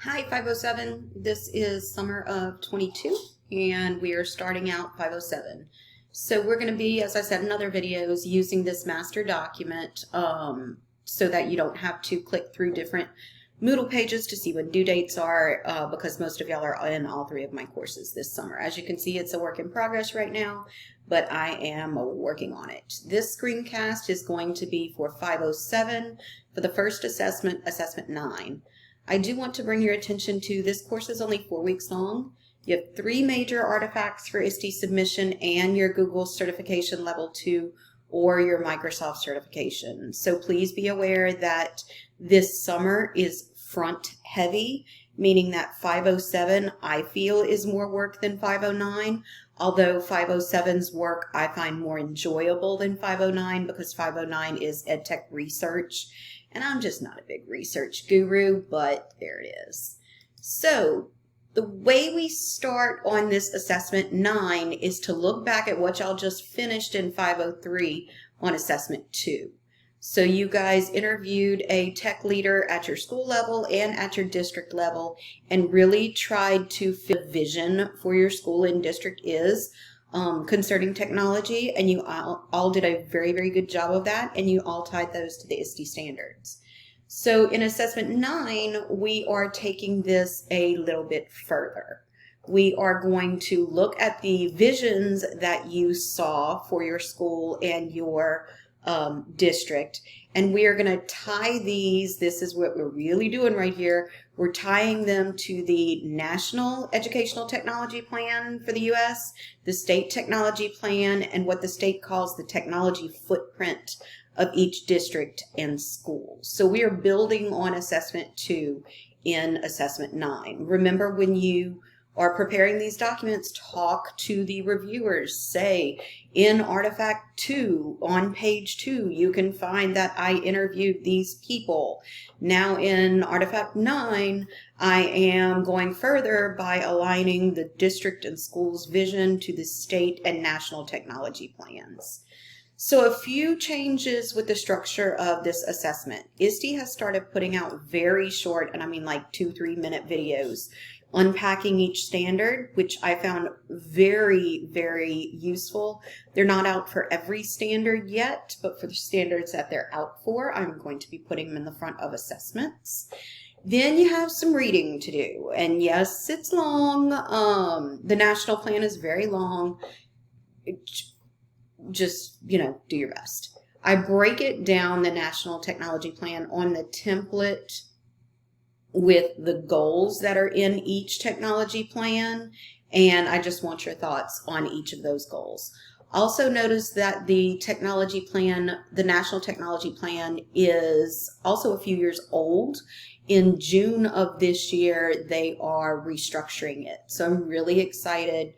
Hi 507, this is summer of 22 and we are starting out 507. So we're going to be, as I said in other videos, using this master document so that you don't have to click through different Moodle pages to see when due dates are because most of y'all are in all three of my courses this summer. As you can see, it's a work in progress right now, but I am working on it. This screencast is going to be for 507 for the first assessment, assessment 9. I do want to bring your attention to this course is only 4 weeks long. You have 3 major artifacts for ISTE submission and your Google certification level 2 or your Microsoft certification. So please be aware that this summer is front heavy, meaning that 507 I feel is more work than 509, although 507's work I find more enjoyable than 509 because 509 is EdTech research. And I'm just not a big research guru, but there it is. So the way we start on this assessment 9 is to look back at what y'all just finished in 503 on assessment 2. So you guys interviewed a tech leader at your school level and at your district level and really tried to fit the vision for your school and district is concerning technology, and you all did a very, very good job of that, and you all tied those to the ISTE standards. So in assessment 9, we are taking this a little bit further. We are going to look at the visions that you saw for your school and your district, and we are going to tie these. This is what we're really doing right here. We're tying them to the National Educational Technology Plan for the U.S., the State Technology Plan, and what the state calls the technology footprint of each district and school. So we are building on assessment 2 in assessment 9. Remember, when you are preparing these documents, talk to the reviewers. Say, in Artifact 2, on page 2, you can find that I interviewed these people. Now in Artifact 9, I am going further by aligning the district and school's vision to the state and national technology plans. So a few changes with the structure of this assessment. ISTE has started putting out very short, and I mean like 2-3 minute videos unpacking each standard, which I found very, very useful. They're not out for every standard yet, but for the standards that they're out for, I'm going to be putting them in the front of assessments. Then you have some reading to do, and yes, it's long. The national plan is very long. Just, do your best. I break it down, the National Technology Plan, on the template with the goals that are in each technology plan, and I just want your thoughts on each of those goals. Also notice that the technology plan, the National Technology Plan, is also a few years old. In June of this year, they are restructuring it. So I'm really excited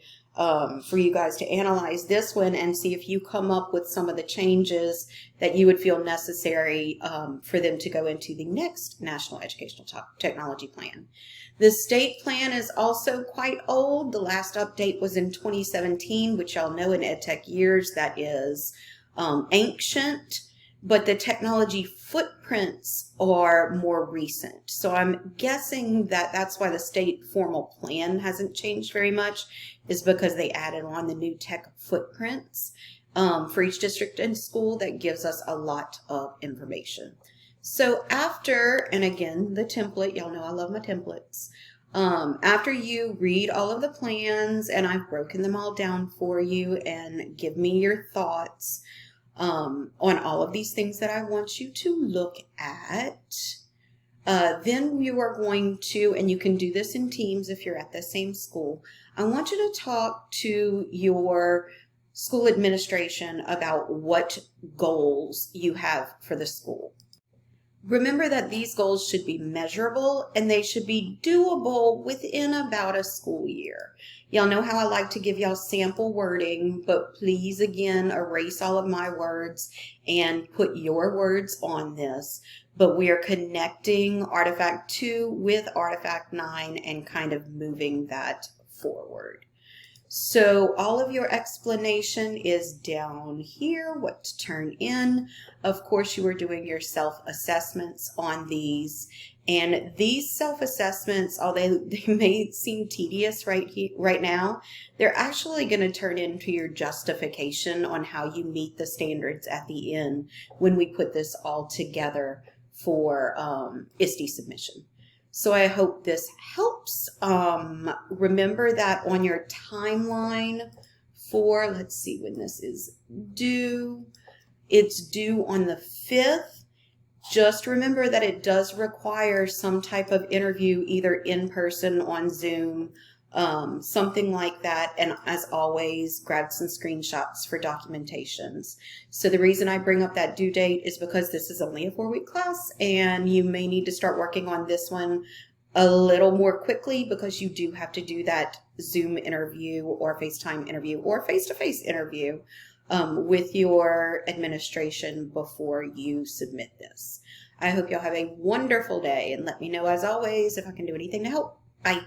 for you guys to analyze this one and see if you come up with some of the changes that you would feel necessary for them to go into the next National Educational Technology Plan. The state plan is also quite old. The last update was in 2017, which y'all know in EdTech years, that is ancient. But the technology footprints are more recent. So I'm guessing that that's why the state formal plan hasn't changed very much, is because they added on the new tech footprints for each district and school. That gives us a lot of information. So after, and again, the template, y'all know I love my templates. After you read all of the plans, and I've broken them all down for you, and give me your thoughts on all of these things that I want you to look at. Then you are going to, and you can do this in teams if you're at the same school, I want you to talk to your school administration about what goals you have for the school. Remember that these goals should be measurable and they should be doable within about a school year. Y'all know how I like to give y'all sample wording, but please, again, erase all of my words and put your words on this. But we are connecting Artifact 2 with Artifact 9 and kind of moving that forward. So all of your explanation is down here, what to turn in. Of course, you are doing your self-assessments on these, And these self-assessments, although they may seem tedious right now, they're actually going to turn into your justification on how you meet the standards at the end when we put this all together for ISTE submission. So I hope this helps. Remember that on your timeline for, let's see when this is due. It's due on the 5th. Just remember that it does require some type of interview, either in person, on Zoom, something like that. And as always, grab some screenshots for documentations. So the reason I bring up that due date is because this is only a 4-week class, and you may need to start working on this one a little more quickly because you do have to do that Zoom interview or FaceTime interview or face-to-face interview with your administration before you submit this. I hope y'all have a wonderful day, and let me know as always if I can do anything to help. Bye.